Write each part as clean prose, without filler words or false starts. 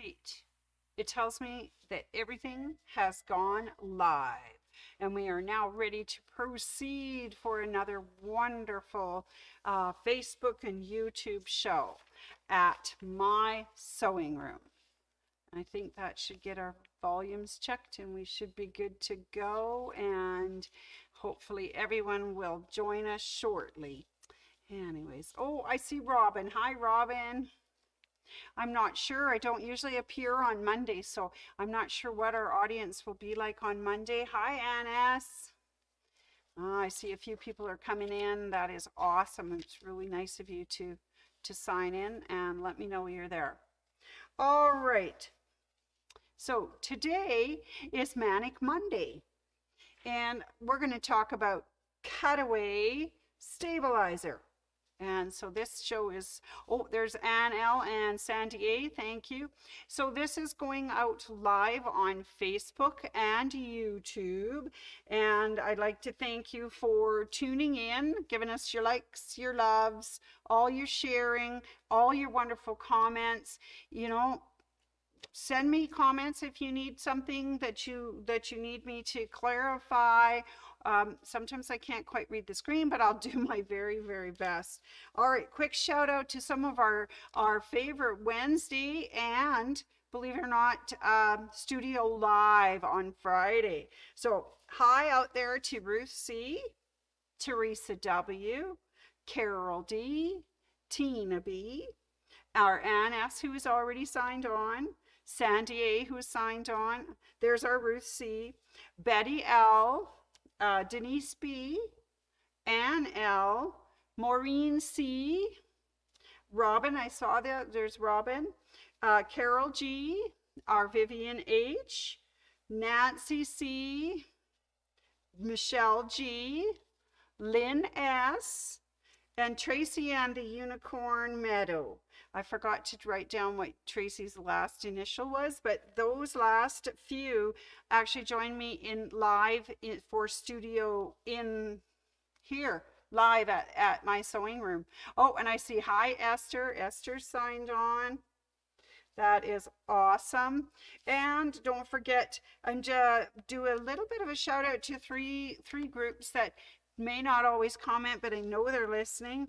right. It tells me that everything has gone live and we are now ready to proceed for another wonderful Facebook and YouTube show at my sewing room. I think that should get our volumes checked and we should be good to go, and hopefully everyone will join us shortly. Anyways, oh, I see Robin. Hi, Robin. I'm not sure. I don't usually appear on Monday, so I'm not sure what our audience will be like on Monday. Hi, Annis. I see a few people are coming in. That is awesome. It's really nice of you to sign in and let me know you're there. All right. So today is Manic Monday, and we're going to talk about cutaway stabilizer. And so this show is, oh, there's Ann L and Sandy A, thank you. So this is going out live on Facebook and YouTube. And I'd like to thank you for tuning in, giving us your likes, your loves, all your sharing, all your wonderful comments. You know, send me comments if you need something that you need me to clarify. Sometimes I can't quite read the screen, but I'll do my very, very best. All right, quick shout out to some of our favorite Wednesday and, believe it or not, studio live on Friday. So hi out there to Ruth C, Teresa W, Carol D, Tina B, our Ann S, who is already signed on, Sandy A, who is signed on. There's our Ruth C, Betty L, Denise B, Ann L, Maureen C, Robin, I saw that, there's Robin, Carol G, our Vivian H, Nancy C, Michelle G, Lynn S, and Tracy and the Unicorn Meadow. I forgot to write down what Tracy's last initial was, but those last few actually joined me in live for studio in here, live at my sewing room. Oh, and I see, hi Esther. Esther signed on. That is awesome. And don't forget, I'm to do a little bit of a shout out to three groups that may not always comment, but I know they're listening.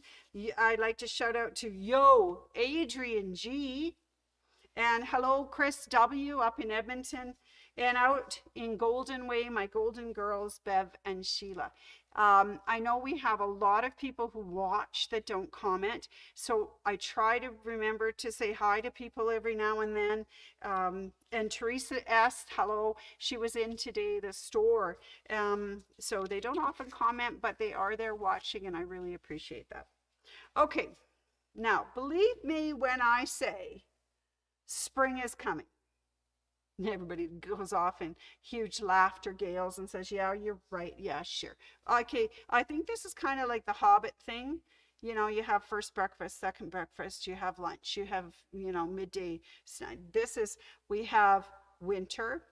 I'd like to shout out to Yo, Adrian G, and hello, Chris W up in Edmonton, and out in Golden Way, my golden girls, Bev and Sheila. I know we have a lot of people who watch that don't comment, so I try to remember to say hi to people every now and then. And Teresa S, hello, she was in today, the store. So they don't often comment, but they are there watching, and I really appreciate that. Okay, now believe me when I say spring is coming. And everybody goes off in huge laughter gales and says, yeah, you're right. Yeah, sure. Okay, I think this is kind of like the Hobbit thing. You know, you have first breakfast, second breakfast, you have lunch, you have, you know, midday snack. We have winter,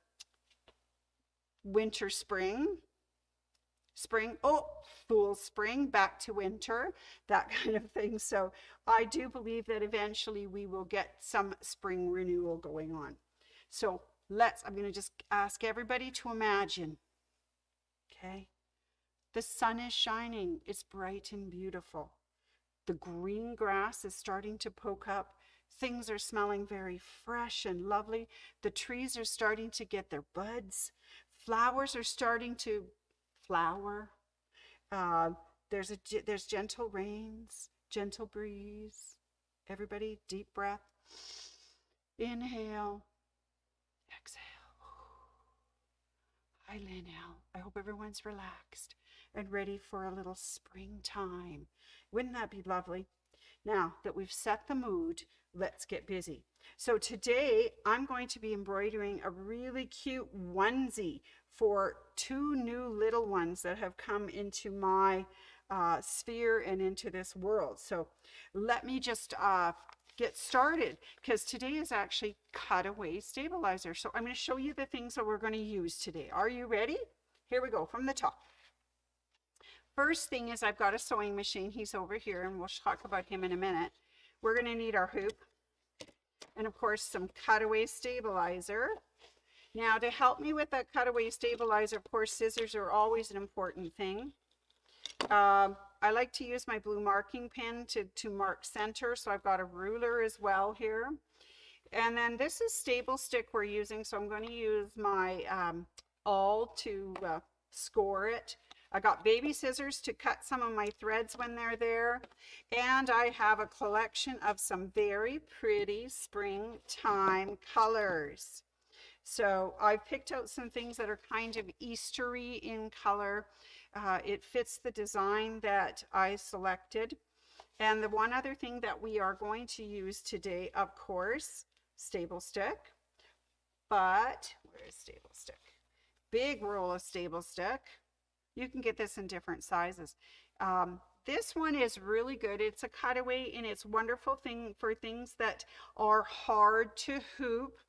spring, oh, full spring, back to winter, that kind of thing. So I do believe that eventually we will get some spring renewal going on. So I'm going to just ask everybody to imagine, okay? The sun is shining, it's bright and beautiful. The green grass is starting to poke up. Things are smelling very fresh and lovely. The trees are starting to get their buds. Flowers are starting to flower. There's gentle rains, gentle breeze. Everybody, deep breath. Inhale. Exhale. Hi, Lynelle. I hope everyone's relaxed and ready for a little springtime. Wouldn't that be lovely? Now that we've set the mood, let's get busy. So today I'm going to be embroidering a really cute onesie for two new little ones that have come into my sphere and into this world. So let me just get started, because today is actually cutaway stabilizer. So I'm going to show you the things that we're going to use today. Are you ready? Here we go from the top. First thing is I've got a sewing machine. He's over here, and we'll talk about him in a minute. We're going to need our hoop. and of course some cutaway stabilizer. Now to help me with that cutaway stabilizer, of course scissors are always an important thing. I like to use my blue marking pen to mark center, so I've got a ruler as well here. And then this is Stabilstick we're using, so I'm going to use my awl to score it. I got baby scissors to cut some of my threads when they're there. And I have a collection of some very pretty springtime colors. So I've picked out some things that are kind of Eastery in color. It fits the design that I selected. And the one other thing that we are going to use today, of course, Stabilstick. But where is Stabilstick? Big roll of Stabilstick. You can get this in different sizes. This one is really good. It's a cutaway, and it's wonderful thing for things that are hard to hoop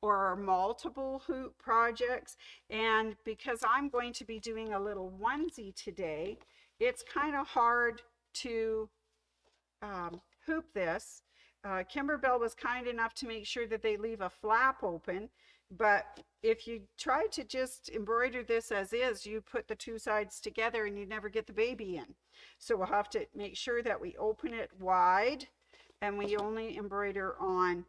or multiple hoop projects. And because I'm going to be doing a little onesie today, it's kind of hard to hoop this. Kimberbell was kind enough to make sure that they leave a flap open, but if you try to just embroider this as is, you put the two sides together and you never get the baby in. So we'll have to make sure that we open it wide and we only embroider on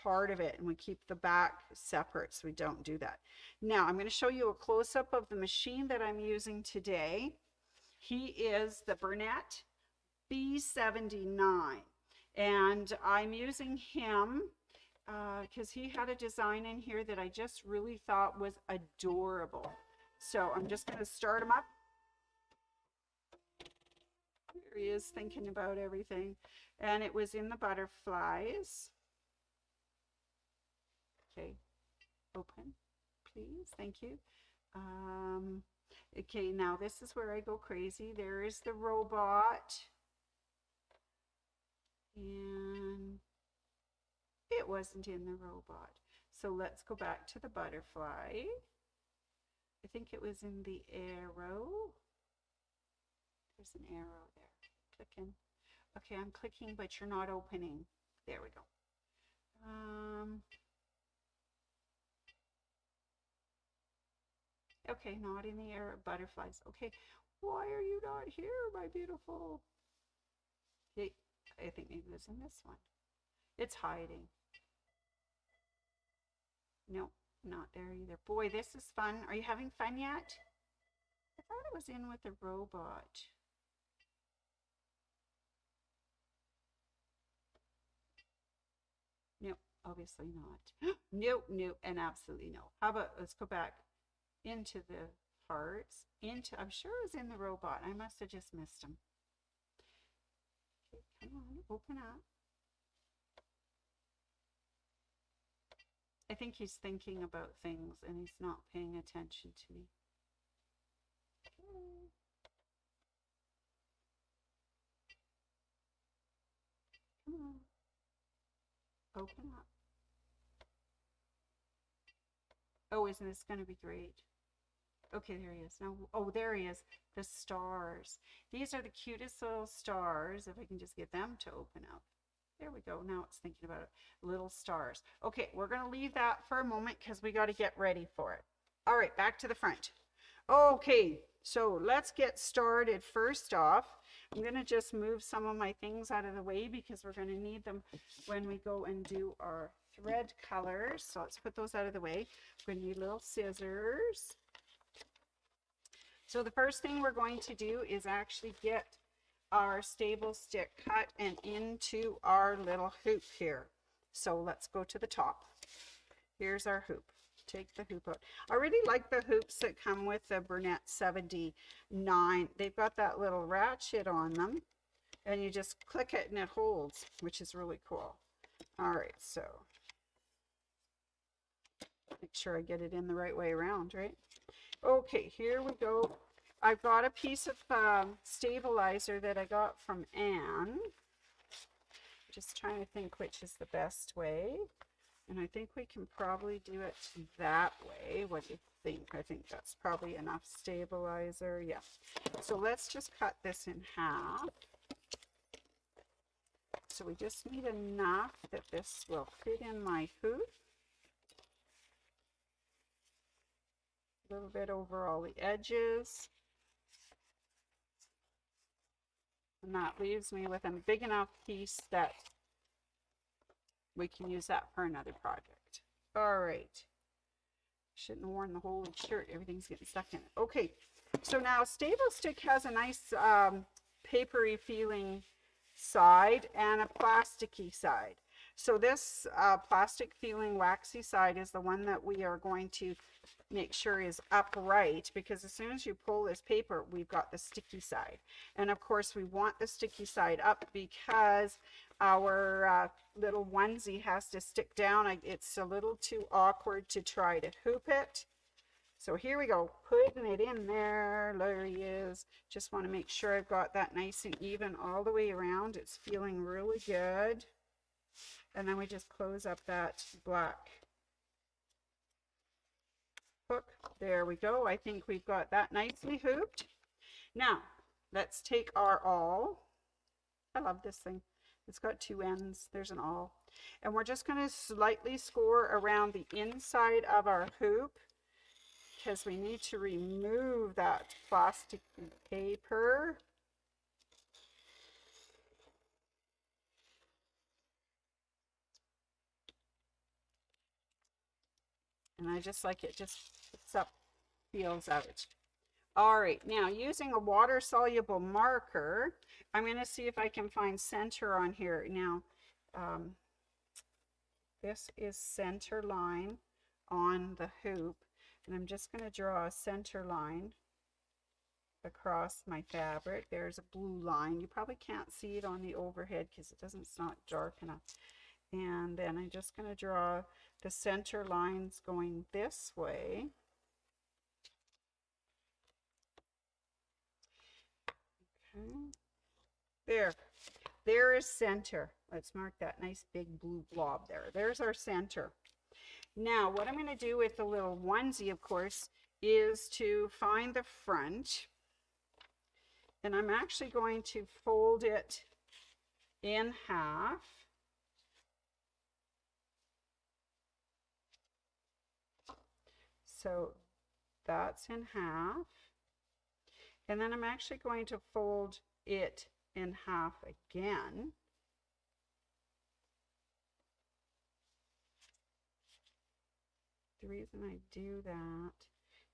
part of it, and we keep the back separate so we don't do that. Now I'm going to show you a close-up of the machine that I'm using today. He is the Bernette B79, and I'm using him because he had a design in here that I just really thought was adorable. So I'm just going to start him up. There he is, thinking about everything, and it was in the butterflies. Okay, open, please, thank you. Okay, now this is where I go crazy. There is the robot, and it wasn't in the robot. So let's go back to the butterfly. I think it was in the arrow. There's an arrow there. Clicking. Okay, I'm clicking, but you're not opening. There we go. Okay, not in the air, butterflies. Okay, why are you not here, my beautiful? Okay, I think maybe it was in this one. It's hiding. Nope, not there either. Boy, this is fun. Are you having fun yet? I thought it was in with the robot. Nope, obviously not. Nope, nope, and absolutely no. How about, let's go back into the parts, I'm sure it was in the robot. I must have just missed him. Okay, come on, open up. I think he's thinking about things and he's not paying attention to me. Okay. Come on. Open up. Oh, isn't this going to be great? Okay, there he is. Now, oh, there he is. The stars. These are the cutest little stars. If I can just get them to open up. There we go. Now it's thinking about it. Little stars. Okay, we're going to leave that for a moment because we got to get ready for it. All right, back to the front. Okay, so let's get started. First off, I'm going to just move some of my things out of the way because we're going to need them when we go and do our thread colors. So let's put those out of the way. We're going to need little scissors. So the first thing we're going to do is actually get our Stabilstick cut and into our little hoop here. So let's go to the top. Here's our hoop. Take the hoop out. I really like the hoops that come with the Bernette 79. They've got that little ratchet on them, and you just click it and it holds, which is really cool. All right, so make sure I get it in the right way around, right? Okay, here we go. I've got a piece of stabilizer that I got from Anne. Just trying to think which is the best way. And I think we can probably do it that way. What do you think? I think that's probably enough stabilizer. Yeah. So let's just cut this in half. So we just need enough that this will fit in my hoop. A little bit over all the edges. And that leaves me with a big enough piece that we can use that for another project. All right. Shouldn't have worn the whole shirt. Everything's getting stuck in it. Okay. So now Stabilstick has a nice papery feeling side and a plasticky side. So this plastic feeling waxy side is the one that we are going to make sure is upright, because as soon as you pull this paper, we've got the sticky side. And of course we want the sticky side up because our little onesie has to stick down. It's a little too awkward to try to hoop it. So here we go, putting it in there. There he is. Just want to make sure I've got that nice and even all the way around. It's feeling really good. And then we just close up that black hook. There we go. I think we've got that nicely hooped. Now, let's take our awl. I love this thing. It's got two ends. There's an awl. And we're just going to slightly score around the inside of our hoop, because we need to remove that plastic paper. And I just like it just fits up, feels out. All right, now using a water soluble marker, I'm going to see if I can find center on here. Now, this is center line on the hoop, and I'm just going to draw a center line across my fabric. There's a blue line. You probably can't see it on the overhead because it's not dark enough. And then I'm just going to draw the center lines going this way. Okay. There is center. Let's mark that nice big blue blob there. There's our center. Now, what I'm going to do with the little onesie, of course, is to find the front. And I'm actually going to fold it in half. So that's in half. And then I'm actually going to fold it in half again. The reason I do that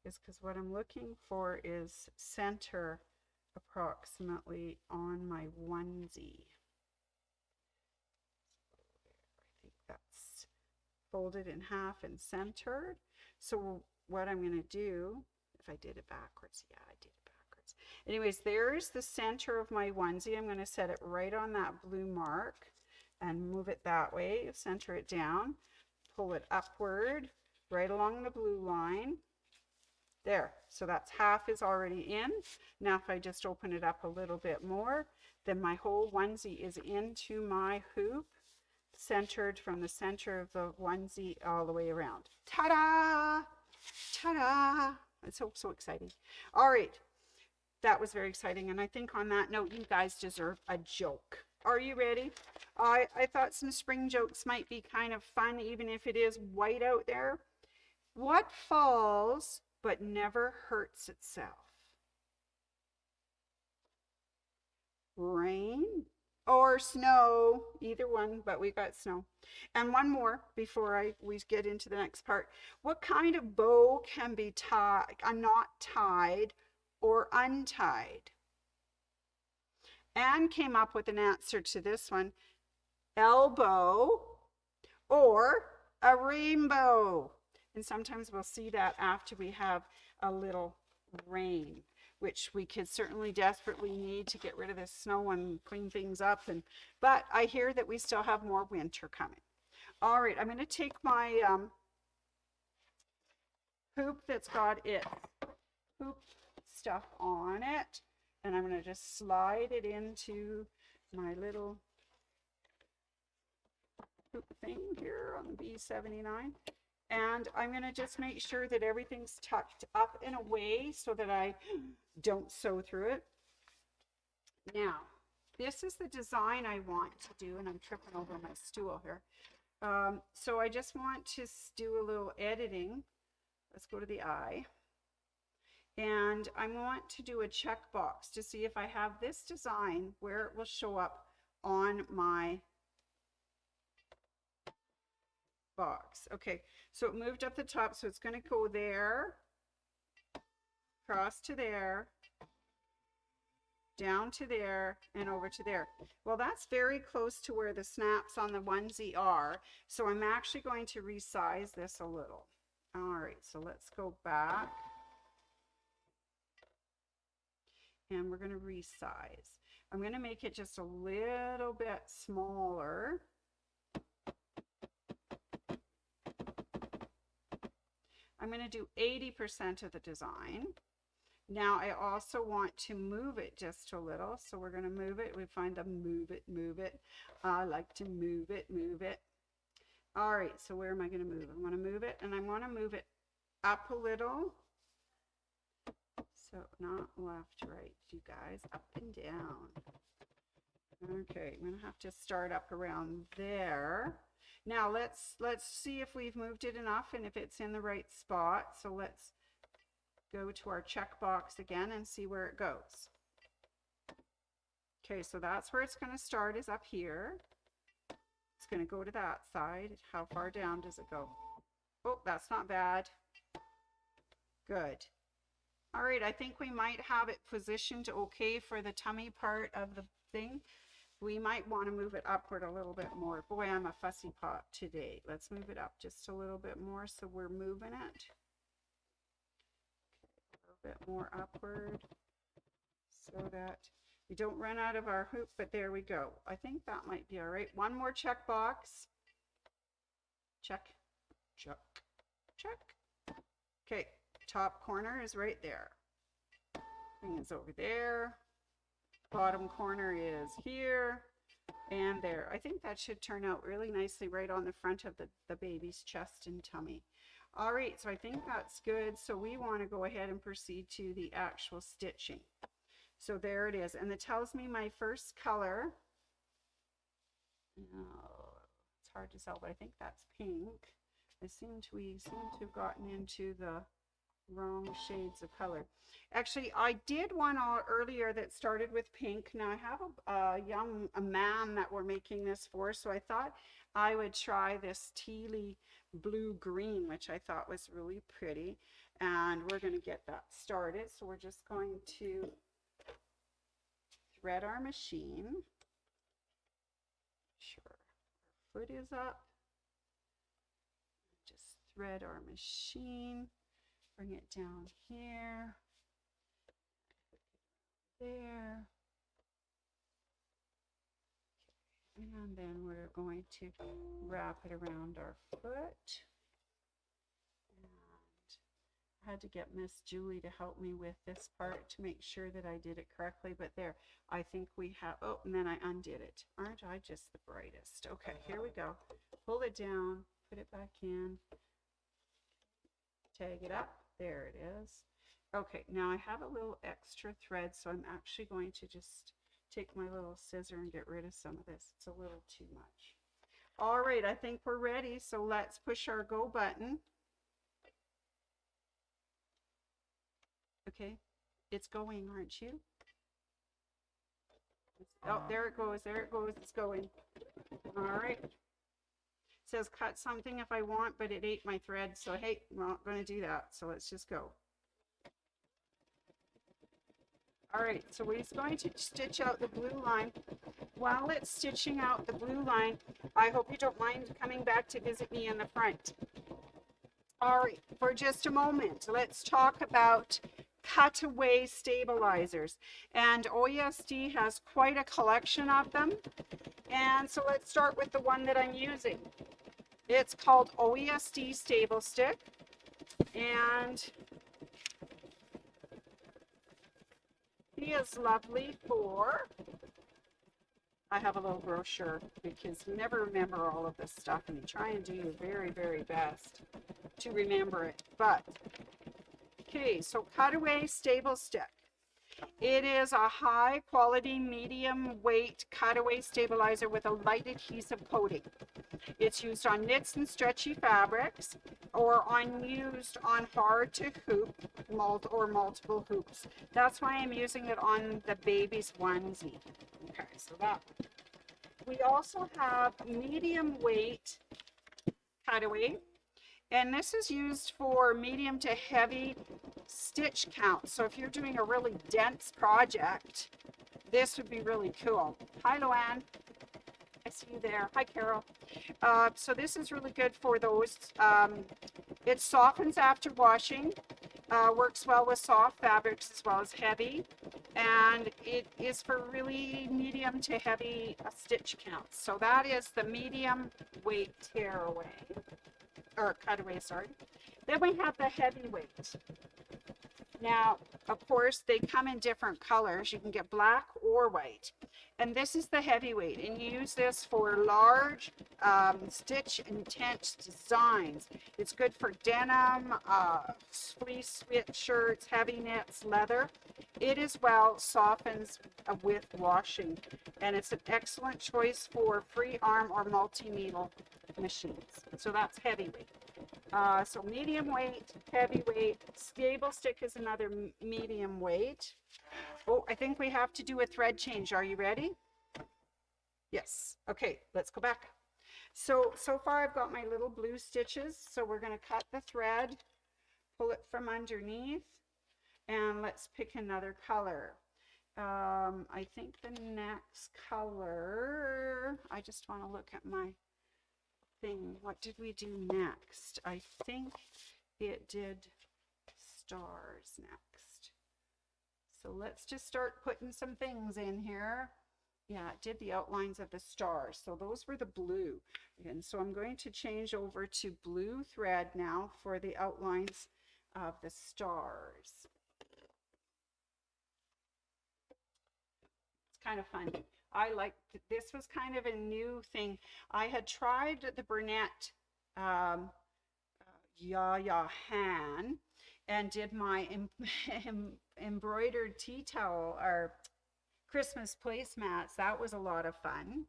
is because what I'm looking for is center approximately on my onesie. I think that's folded in half and centered. So what I'm going to do, if I did it backwards, yeah, I did it backwards. Anyways, there's the center of my onesie. I'm going to set it right on that blue mark and move it that way, center it down, pull it upward, right along the blue line. There, so that's half is already in. Now if I just open it up a little bit more, then my whole onesie is into my hoop, centered from the center of the onesie all the way around. Ta-da! Ta-da! It's so exciting. All right, that was very exciting, and I think on that note, you guys deserve a joke. Are you ready? I thought some spring jokes might be kind of fun, even if it is white out there. What falls but never hurts itself? Rain or snow, either one, but we got snow. And one more before we get into the next part. What kind of bow can be tied, not tied or untied? Anne came up with an answer to this one: elbow or a rainbow. And sometimes we'll see that after we have a little rain, which we could certainly desperately need to get rid of this snow and clean things up. But I hear that we still have more winter coming. All right, I'm going to take my hoop that's got its hoop stuff on it, and I'm going to just slide it into my little hoop thing here on the B79. And I'm going to just make sure that everything's tucked up in a way so that I don't sew through it. Now, this is the design I want to do, and I'm tripping over my stool here. So I just want to do a little editing. Let's go to the eye. And I want to do a checkbox to see if I have this design where it will show up on my box. Okay, so it moved up the top, so it's going to go there, across to there, down to there, and over to there. Well, that's very close to where the snaps on the onesie are, so I'm actually going to resize this a little. All right, so let's go back. And we're going to resize. I'm going to make it just a little bit smaller. I'm going to do 80% of the design. Now I also want to move it just a little. So we're going to move it. We find the move it, move it. I like to move it, move it. All right, so where am I going to move it? I want to move it, and I want to move it up a little. So not left, right, you guys, up and down. Okay, I'm gonna have to start up around there. Now let's see if we've moved it enough and if it's in the right spot. So let's go to our checkbox again and see where it goes. Okay, so that's where it's gonna start, is up here. It's gonna go to that side. How far down does it go? Oh, that's not bad. Good. All right, I think we might have it positioned okay for the tummy part of the thing. We might want to move it upward a little bit more. Boy, I'm a fussy pot today. Let's move it up just a little bit more so we're moving it. A little bit more upward so that we don't run out of our hoop, but there we go. I think that might be all right. One more check box. Check, check, check. Okay. Top corner is right there. Thing is over there. Bottom corner is here and there. I think that should turn out really nicely right on the front of the baby's chest and tummy. All right, so I think that's good. So we want to go ahead and proceed to the actual stitching. So there it is. And it tells me my first color. Oh, it's hard to tell, but I think that's pink. We seem to have gotten into the wrong shades of color. Actually, I did one earlier that started with pink. Now I have a man that we're making this for, so I thought I would try this tealy blue green, which I thought was really pretty, and we're going to get that started. So we're just going to thread our machine. Sure, our foot is up. Just thread our machine. Bring it down here, there, okay. And then we're going to wrap it around our foot. And I had to get Miss Julie to help me with this part to make sure that I did it correctly, but there, I think we have, oh, and then I undid it. Aren't I just the brightest? Okay, here we go. Pull it down, put it back in, tag it up. There it is. Okay, now I have a little extra thread, so I'm actually going to just take my little scissor and get rid of some of this. It's a little too much. All right, I think we're ready, so let's push our go button. Okay, it's going, aren't you? Oh, there it goes, there it goes, it's going. All right. It says cut something if I want, but it ate my thread, so hey, we're not going to do that, so let's just go. All right, so we're going to stitch out the blue line. While it's stitching out the blue line, I hope you don't mind coming back to visit me in the front. All right, for just a moment, let's talk about cutaway stabilizers. And OESD has quite a collection of them. And so let's start with the one that I'm using. It's called OESD Stabilstick. And he is lovely for, I have a little brochure because you never remember all of this stuff and you try and do your very, very best to remember it. But, okay, so cutaway Stabilstick. It is a high quality, medium weight cutaway stabilizer with a light adhesive coating. It's used on knits and stretchy fabrics or used on hard to hoop or multiple hoops. That's why I'm using it on the baby's onesie. Okay, so that. We also have medium weight cutaway, and this is used for medium to heavy stitch count. So if you're doing a really dense project, this would be really cool. Hi, Luann. I see you there. Hi, Carol. So this is really good for those. It softens after washing, works well with soft fabrics as well as heavy, and it is for really medium to heavy stitch counts. So that is the medium weight tearaway, or cutaway, sorry. Then we have the heavyweight. Now, of course, they come in different colors. You can get black or white. And this is the heavyweight, and you use this for large stitch intense designs. It's good for denim, fleece sweatshirts, heavy knits, leather. It as well softens with washing, and it's an excellent choice for free arm or multi-needle machines. So that's heavyweight. So medium weight, heavyweight. Stabilstick is another medium weight. Oh, I think we have to do a thread change. Are you ready? Yes. Okay, let's go back. So far I've got my little blue stitches. So we're going to cut the thread, pull it from underneath, and let's pick another color. I think the next color, I just want to look at my thing. What did we do next? I think it did stars next. So let's just start putting some things in here. Yeah, it did the outlines of the stars. So those were the blue. And so I'm going to change over to blue thread now for the outlines of the stars. It's kind of fun. I like, this was kind of a new thing. I had tried the Bernette Ya Han and did my embroidered tea towel or Christmas placemats. That was a lot of fun.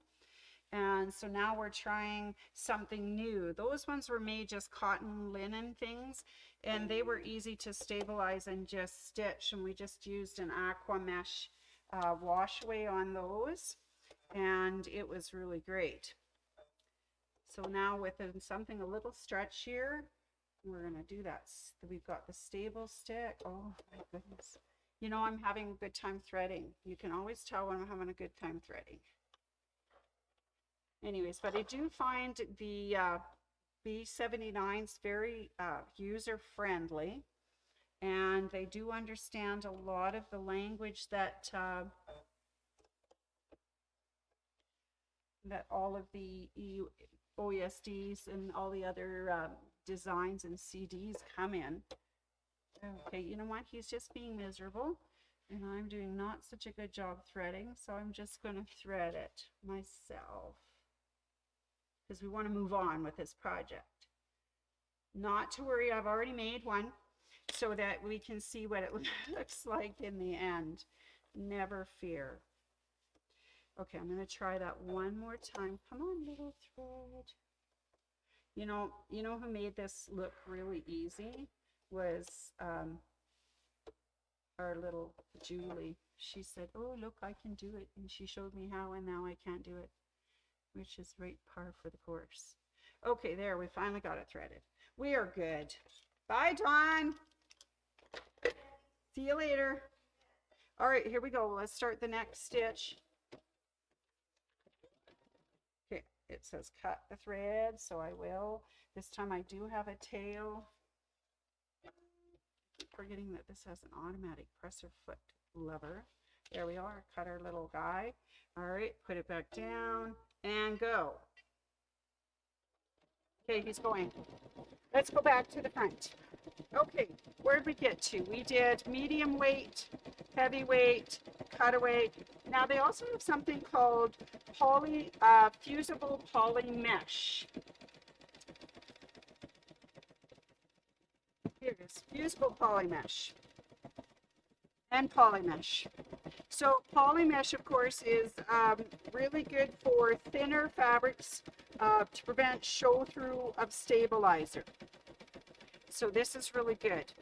And so now we're trying something new. Those ones were made just cotton linen things, and they were easy to stabilize and just stitch. And we just used an aqua mesh wash away on those, and it was really great. So now with something a little stretchier, we're going to do that. We've got the Stabilstick. Oh my goodness. You know, I'm having a good time threading. You can always tell when I'm having a good time threading. Anyways, but I do find the B79s very user friendly, and they do understand a lot of the language that that all of the OESDs and all the other designs and CDs come in. Okay, you know what? He's just being miserable, and I'm doing not such a good job threading, so I'm just going to thread it myself because we want to move on with this project. Not to worry, I've already made one so that we can see what it looks like in the end. Never fear. Okay, I'm going to try that one more time. Come on, little thread. You know who made this look really easy was our little Julie. She said, oh, look, I can do it. And she showed me how, and now I can't do it, which is right par for the course. Okay, there, we finally got it threaded. We are good. Bye, Dawn. See you later. All right, here we go. Let's start the next stitch. Okay, it says cut the thread, so I will. This time I do have a tail. Forgetting that this has an automatic presser foot lever. There we are. Cut our little guy. All right, put it back down and go. Okay, he's going. Let's go back to the front. Okay, where did we get to? We did medium weight, heavy weight, cutaway. Now they also have something called fusible poly mesh. Here it is, fusible poly mesh. and polymesh. So polymesh, of course, is really good for thinner fabrics to prevent show through of stabilizer. So this is really good.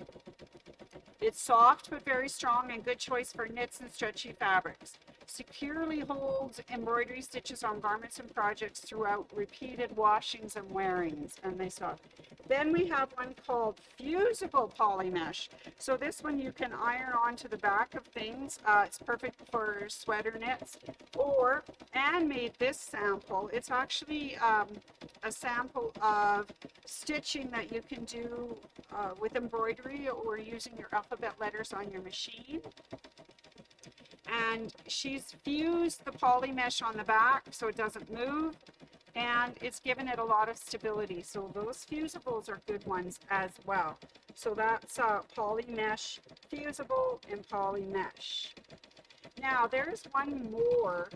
It's soft but very strong and good choice for knits and stretchy fabrics. Securely holds embroidery stitches on garments and projects throughout repeated washings and wearings, and they soft. Then we have one called fusible polymesh. So this one you can iron onto the back of things. It's perfect for sweater knits. Or Anne made this sample. It's actually a sample of stitching that you can do with embroidery or using your alphabet letters on your machine. And she's fused the poly mesh on the back so it doesn't move, and it's given it a lot of stability. So those fusibles are good ones as well. So that's poly mesh, fusible, and poly mesh. Now there's one more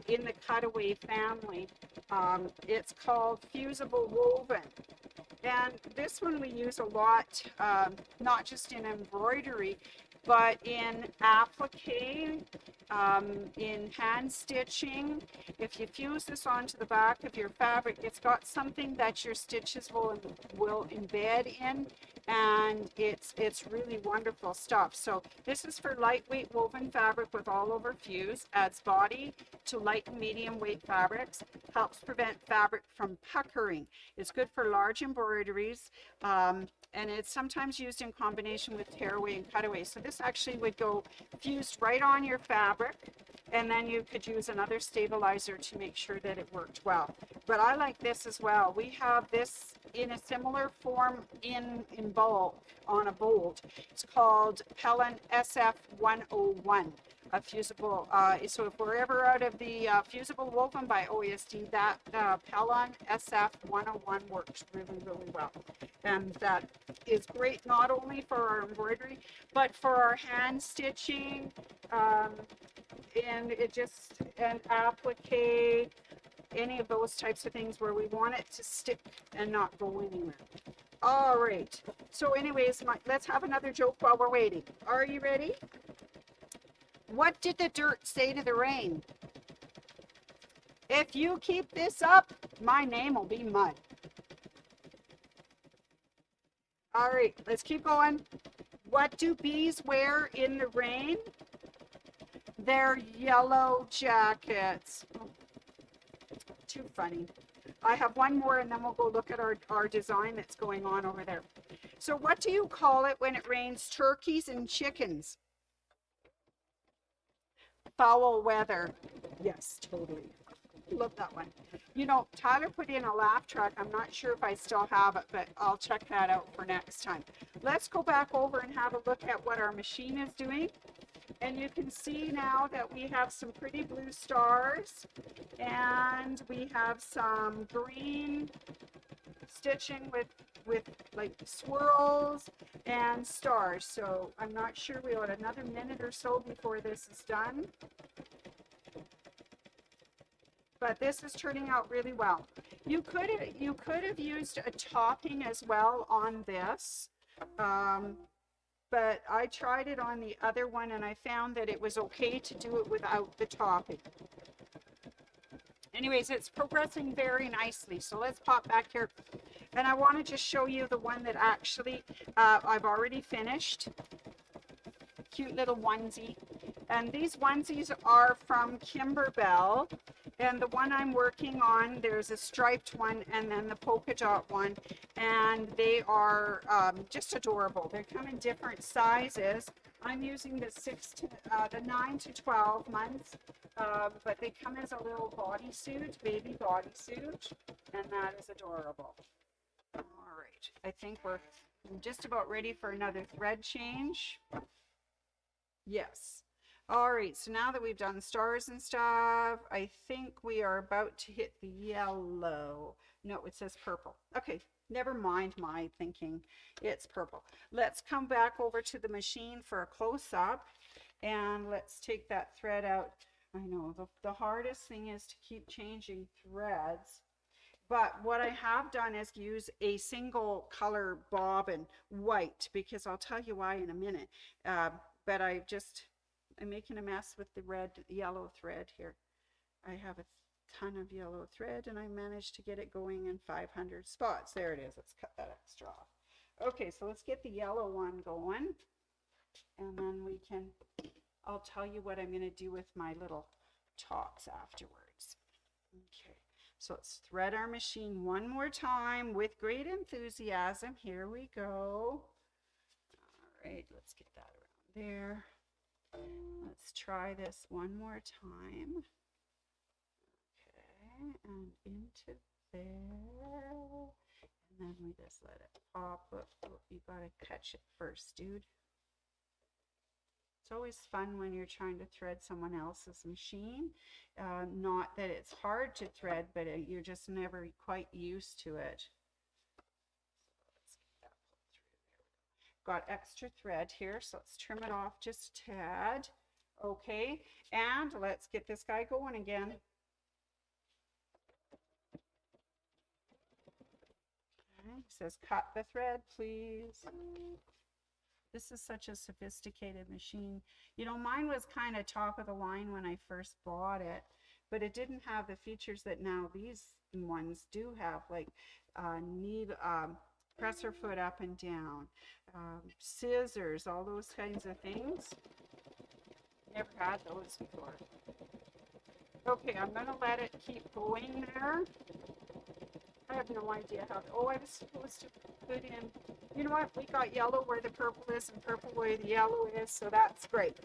in the cutaway family. It's called fusible woven. And this one we use a lot, not just in embroidery, but in applique, in hand stitching. If you fuse this onto the back of your fabric, it's got something that your stitches will embed in, and it's really wonderful stuff. So this is for lightweight woven fabric with all over fuse, adds body to light and medium weight fabrics, helps prevent fabric from puckering. It's good for large embroideries, and it's sometimes used in combination with tearaway and cutaway. So this actually would go fused right on your fabric, and then you could use another stabilizer to make sure that it worked well. But I like this as well. We have this in a similar form in bulk on a bolt. It's called Pellon SF101. A fusible, so if we're ever out of the fusible woven by OESD, that Pellon SF101 works really, really well. And that is great not only for our embroidery, but for our hand stitching, and applique, any of those types of things where we want it to stick and not go anywhere. All right, so anyways, let's have another joke while we're waiting. Are you ready? What did the dirt say to the rain? If you keep this up, my name will be mud. All right, let's keep going. What do bees wear in the rain? Their yellow jackets. Oh, too funny. I have one more and then we'll go look at our design that's going on over there. So what do you call it when it rains turkeys and chickens? Foul weather. Yes, totally. Love that one. You know, Tyler put in a laugh track. I'm not sure if I still have it, but I'll check that out for next time. Let's go back over and have a look at what our machine is doing. And you can see now that we have some pretty blue stars, and we have some green stitching with like swirls and stars. So I'm not sure, we'll have another minute or so before this is done. But this is turning out really well. You could have used a topping as well on this, but I tried it on the other one and I found that it was okay to do it without the topping. Anyways, it's progressing very nicely. So let's pop back here. And I want to just show you the one that actually I've already finished. Cute little onesie. And these onesies are from Kimberbell. And the one I'm working on, there's a striped one and then the polka dot one. And they are just adorable. They come in different sizes. I'm using the 9 to 12 months. But they come as a little bodysuit, baby bodysuit. And that is adorable. All right, I think we're just about ready for another thread change. Yes. All right, so now that we've done stars and stuff, I think we are about to hit the yellow. No, it says purple. Okay, never mind my thinking. It's purple. Let's come back over to the machine for a close-up, and let's take that thread out. I know, the hardest thing is to keep changing threads. But what I have done is use a single color bobbin, white, because I'll tell you why in a minute. but I'm making a mess with the yellow thread here. I have a ton of yellow thread and I managed to get it going in 500 spots. There it is. Let's cut that extra off. Okay, so let's get the yellow one going, and then I'll tell you what I'm going to do with my little tops afterwards. Okay, so let's thread our machine one more time with great enthusiasm. Here we go. All right, let's get that around there. Let's try this one more time. Okay, and into there. And then we just let it pop up. Oh, you gotta catch it first, dude. It's always fun when you're trying to thread someone else's machine. Not that it's hard to thread, but you're just never quite used to it. So let's get that pulled through. There we go. Got extra thread here, so let's trim it off just a tad. Okay, and let's get this guy going again. It says cut the thread, please. This is such a sophisticated machine. You know, mine was kind of top of the line when I first bought it, but it didn't have the features that now these ones do have, like presser foot up and down, scissors, all those kinds of things. Never had those before. Okay, I'm going to let it keep going there. I have no idea how. Oh, I was supposed to put in, you know what? We got yellow where the purple is and purple where the yellow is, so that's great.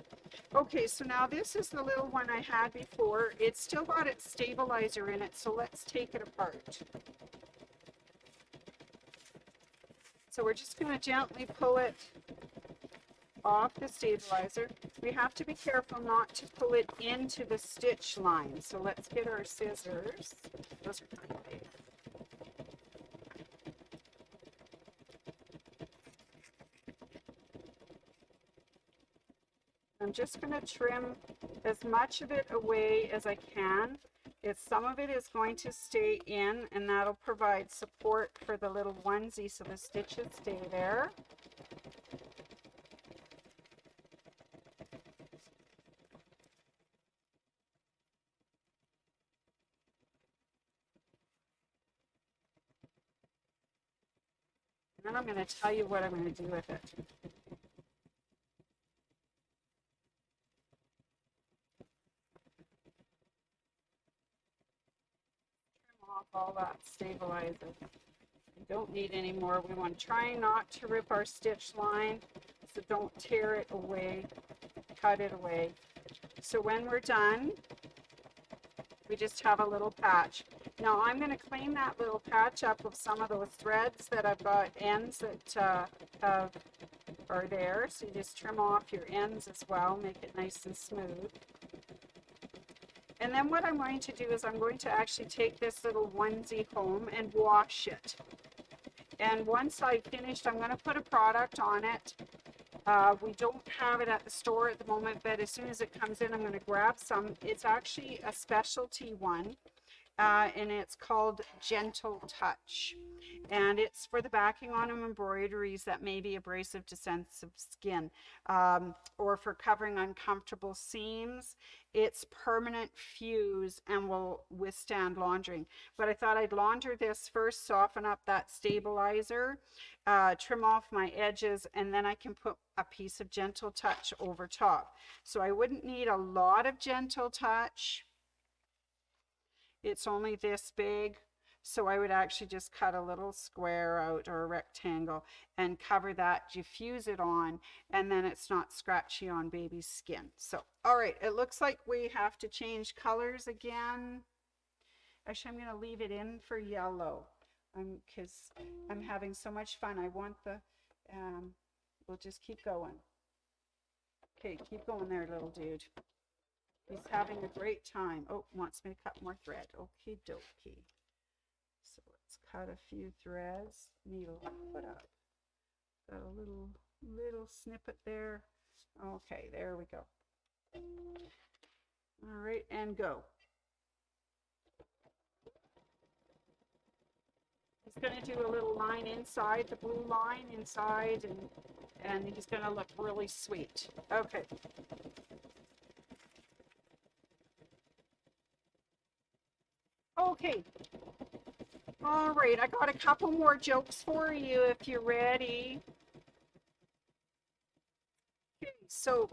Okay, so now this is the little one I had before. It's still got its stabilizer in it, so let's take it apart. So we're just going to gently pull it off the stabilizer. We have to be careful not to pull it into the stitch line. So let's get our scissors. Those are kind of big. I'm just going to trim as much of it away as I can. Some of it is going to stay in, and that'll provide support for the little onesie so the stitches stay there. And then I'm going to tell you what I'm going to do with it. Off all that stabilizer. We don't need any more. We want to try not to rip our stitch line, so don't tear it away, cut it away. So when we're done, we just have a little patch. Now I'm going to clean that little patch up with some of those threads that I've got ends that are there. So you just trim off your ends as well, make it nice and smooth. And then what I'm going to do is I'm going to actually take this little onesie home and wash it. And once I've finished, I'm going to put a product on it. We don't have it at the store at the moment, but as soon as it comes in, I'm going to grab some. It's actually a specialty one, and it's called Gentle Touch. And it's for the backing on of embroideries that may be abrasive to sensitive skin, or for covering uncomfortable seams. It's permanent fuse and will withstand laundering. But I thought I'd launder this first, soften up that stabilizer, trim off my edges, and then I can put a piece of Gentle Touch over top. So I wouldn't need a lot of Gentle Touch. It's only this big. So I would actually just cut a little square out or a rectangle and cover that, diffuse it on, and then it's not scratchy on baby's skin. So, all right, it looks like we have to change colors again. Actually, I'm going to leave it in for yellow because I'm having so much fun. I want the, we'll just keep going. Okay, keep going there, little dude. He's having a great time. Oh, wants me to cut more thread. Okie dokie. So let's cut a few threads. Needle put up. Got a little snippet there. Okay, there we go. All right, and go. It's going to do a little line inside, the blue line inside, and And he's going to look really sweet. Okay. Okay. All right, I got a couple more jokes for you if you're ready. Okay, so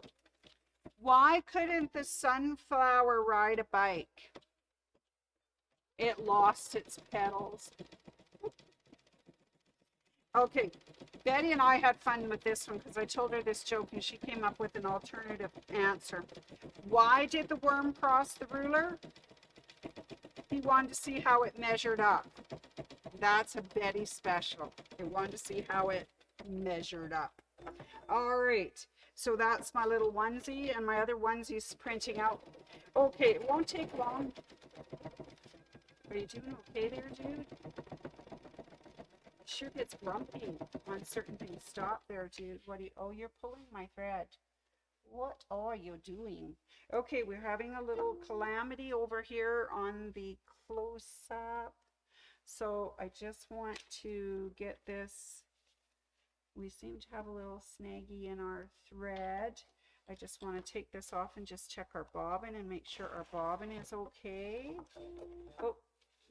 why couldn't the sunflower ride a bike? It lost its petals. Okay, Betty and I had fun with this one because I told her this joke and she came up with an alternative answer. Why did the worm cross the ruler? He wanted to see how it measured up. That's a Betty special. He wanted to see how it measured up. All right, so that's my little onesie, and my other onesie's printing out. Okay, it won't take long. Are you doing okay there, dude? Sure gets grumpy on certain things. Stop there, dude. What do you, oh, you're pulling my thread. What are you doing? Okay, we're having a little calamity over here on the close-up. So I just want to get this. We seem to have a little snaggy in our thread. I just want to take this off and just check our bobbin and make sure our bobbin is okay. Oh,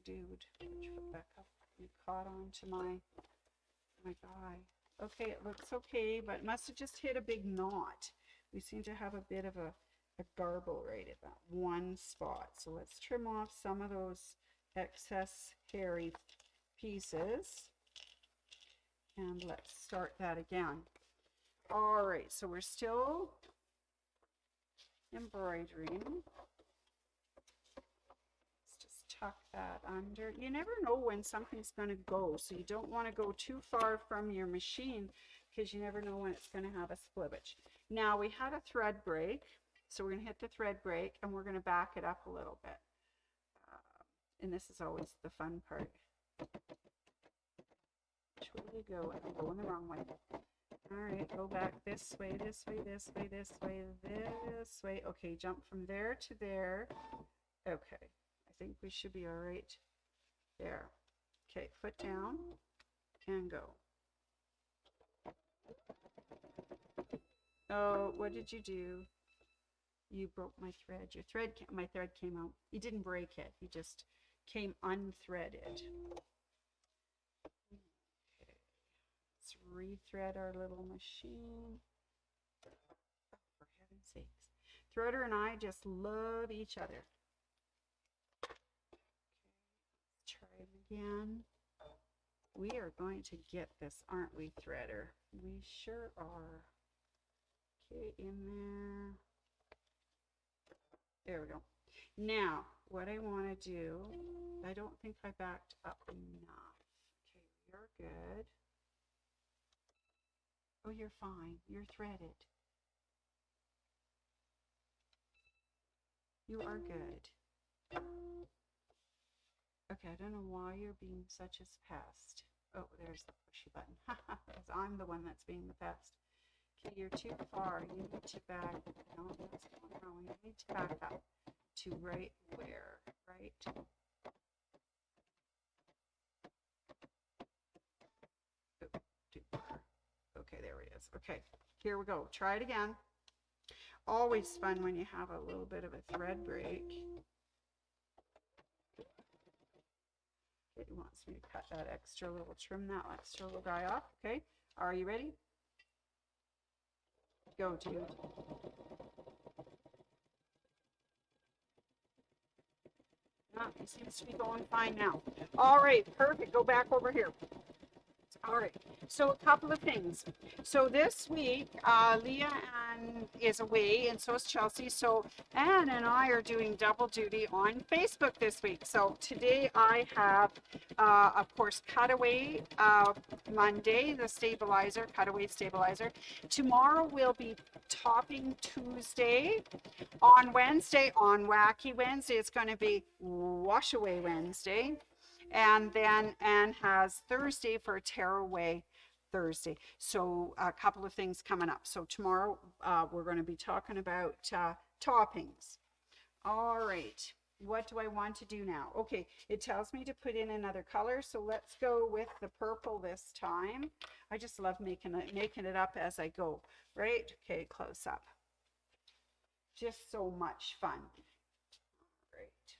dude, put your foot back up. You caught on to my guy. Okay, it looks okay, but it must have just hit a big knot. We seem to have a bit of a garble right at that one spot. So let's trim off some of those excess hairy pieces. And let's start that again. All right, so we're still embroidering. Let's just tuck that under. You never know when something's going to go, so you don't want to go too far from your machine because you never know when it's going to have a splibbage. Now we had a thread break, so we're going to hit the thread break and we're going to back it up a little bit. And this is always the fun part. Which way do you go? I'm going the wrong way. All right, go back this way, this way, this way, this way, this way. Okay, jump from there to there. Okay, I think we should be all right there. Okay, foot down and go. Oh, what did you do? You broke my thread. Your thread, my thread came out. You didn't break it. You just came unthreaded. Okay, let's rethread our little machine. Oh, for heaven's sakes. Threader and I just love each other. Okay, let's try it again. We are going to get this, aren't we, Threader? We sure are. Okay, in there. There we go. Now, what I want to do, I don't think I backed up enough. Okay, you're good. Oh, you're fine. You're threaded. You are good. Okay, I don't know why you're being such a pest. Oh, there's the pushy button. Because I'm the one that's being the pest. Okay, you're too far. You need to back. No, that's going wrong. You need to back up to right where, right? Okay, there it is. Okay, here we go. Try it again. Always fun when you have a little bit of a thread break. It wants me to cut that extra little, trim that extra little guy off. Okay, are you ready? Go, dude. It seems to be going fine now. All right, perfect. Go back over here. All right, so a couple of things. So this week, Leah is away, and so is Chelsea. So Anne and I are doing double duty on Facebook this week. So today I have, of course, Cutaway Monday, the stabilizer, Cutaway stabilizer. Tomorrow will be Topping Tuesday. On Wednesday, on Wacky Wednesday, it's going to be Wash Away Wednesday. And then Anne has Thursday for Tearaway Thursday. So a couple of things coming up. So tomorrow we're going to be talking about toppings. All right. what do I want to do now? Okay, it tells me to put in another color, so let's go with the purple this time. I just love making it up as I go, right? Okay, close up. Just so much fun. Right.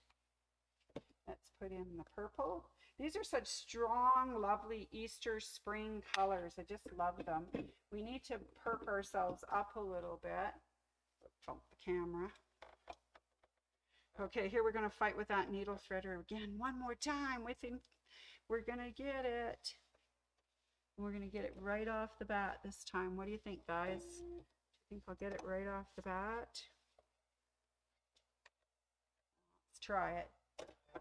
Let's put in the purple. These are such strong, lovely Easter spring colors. I just love them. We need to perk ourselves up a little bit. Bump the camera. Okay, here we're going to fight with that needle threader again one more time with him. We're going to get it. We're going to get it right off the bat this time. What do you think, guys? Do you think I'll get it right off the bat? Let's try it.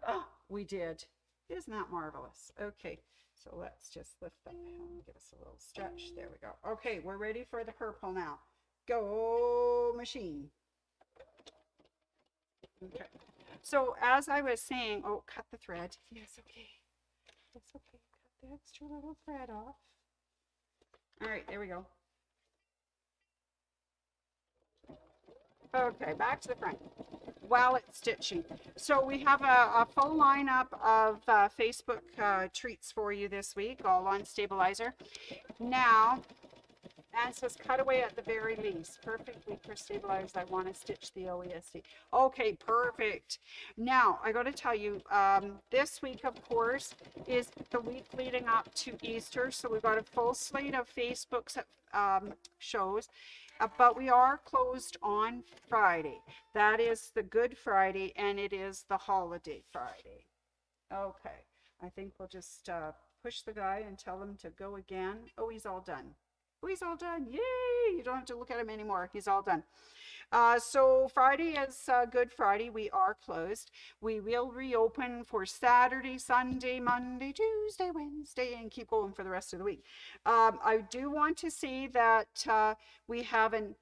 Oh, we did. Isn't that marvelous? Okay, so let's just lift that and give us a little stretch. There we go. Okay, we're ready for the purple now. Go machine. Okay, so as I was saying, oh, cut the thread. Yes, okay. That's okay. Cut the extra little thread off. All right, there we go. Okay, back to the front while it's stitching. So we have a full lineup of Facebook treats for you this week, all on Stabilizer. Now, Anne says cutaway at the very least. Perfectly for Stabilizers. I want to stitch the OESD. Okay, perfect. Now, I got to tell you, this week, of course, is the week leading up to Easter. So we've got a full slate of Facebook shows. But we are closed on Friday. That is the Good Friday, and it is the Holiday Friday. Okay, I think we'll just push the guy and tell him to go again. Oh, he's all done. Oh, he's all done. Yay! You don't have to look at him anymore. He's all done. So Friday is Good Friday. We are closed. We will reopen for Saturday, Sunday, Monday, Tuesday, Wednesday, and keep going for the rest of the week. I do want to say that we have an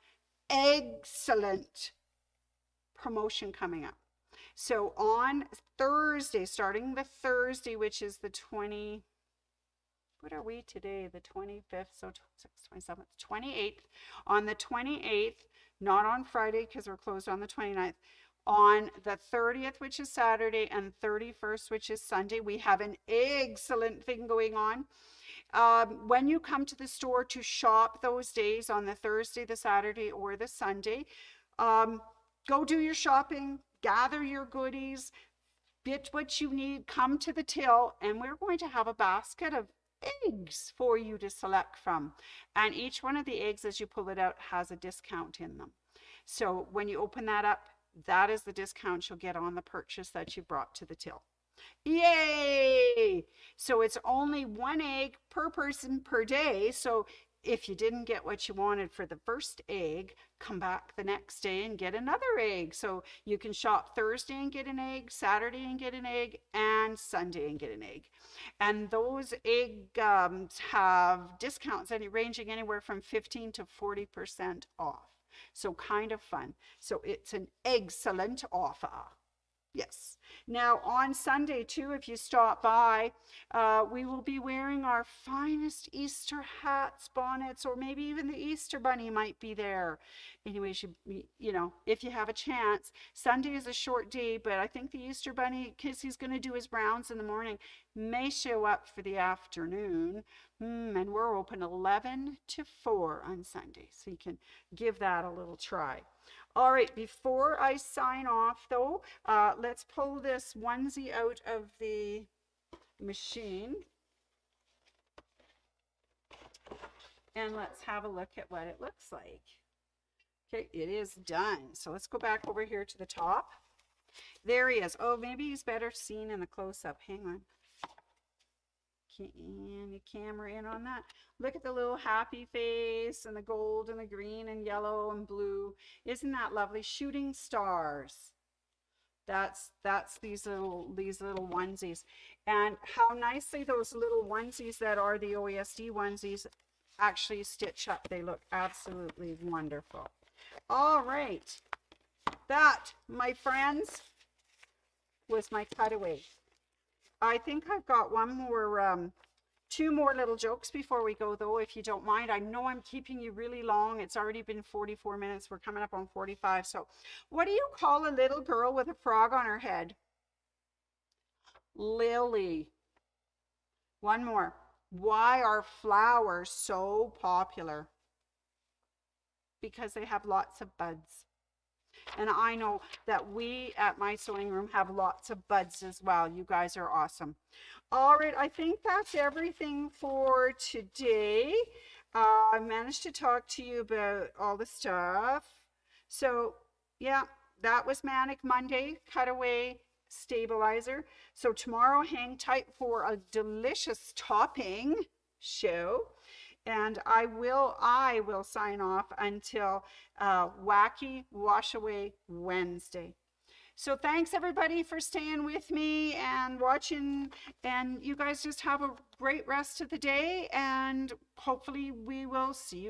excellent promotion coming up. So on Thursday, starting the Thursday, which is the 20, what are we today? The 25th, so 27th, 28th. On the 28th, not on Friday because we're closed on the 29th. On the 30th, which is Saturday, and 31st, which is Sunday, we have an excellent thing going on. When you come to the store to shop those days on the Thursday, the Saturday, or the Sunday, go do your shopping, gather your goodies, get what you need, come to the till, and we're going to have a basket of eggs for you to select from, and each one of the eggs as you pull it out has a discount in them. So when you open that up, that is the discount you'll get on the purchase that you brought to the till. Yay! So it's only one egg per person per day. So if you didn't get what you wanted for the first egg, come back the next day and get another egg. So you can shop Thursday and get an egg, Saturday and get an egg, and Sunday and get an egg. And those egg have discounts ranging anywhere from 15 to 40% off. So kind of fun. So it's an excellent offer. Yes. Now on Sunday too, if you stop by, we will be wearing our finest Easter hats, bonnets, or maybe even the Easter bunny might be there. Anyways, you know, if you have a chance. Sunday is a short day, but I think the Easter bunny, because he's going to do his rounds in the morning, may show up for the afternoon. And we're open 11 to 4 on Sunday, so you can give that a little try. All right, before I sign off though, let's pull this onesie out of the machine. And let's have a look at what it looks like. Okay, it is done. So let's go back over here to the top. There he is. Oh, maybe he's better seen in the close-up. Hang on. And the camera in on that. Look at the little happy face and the gold and the green and yellow and blue. Isn't that lovely? Shooting stars. That's these little onesies. And how nicely those little onesies that are the OESD onesies actually stitch up. They look absolutely wonderful. All right. That, my friends, was my cutaway. I think I've got one more Two more little jokes before we go, though, if you don't mind. I know I'm keeping you really long. It's already been 44 minutes. We're coming up on 45. So what do you call a little girl with a frog on her head? Lily. One more. Why are flowers so popular? Because they have lots of buds. And I know that we at my sewing room have lots of buds as well. You guys are awesome. All right, I think that's everything for today. I managed to talk to you about all the stuff. So yeah, that was Manic Monday, Cutaway, Stabilizer. So tomorrow, hang tight for a delicious topping show. And I will sign off until Wacky Wash Away Wednesday. So thanks everybody for staying with me and watching, and you guys just have a great rest of the day, and hopefully we will see you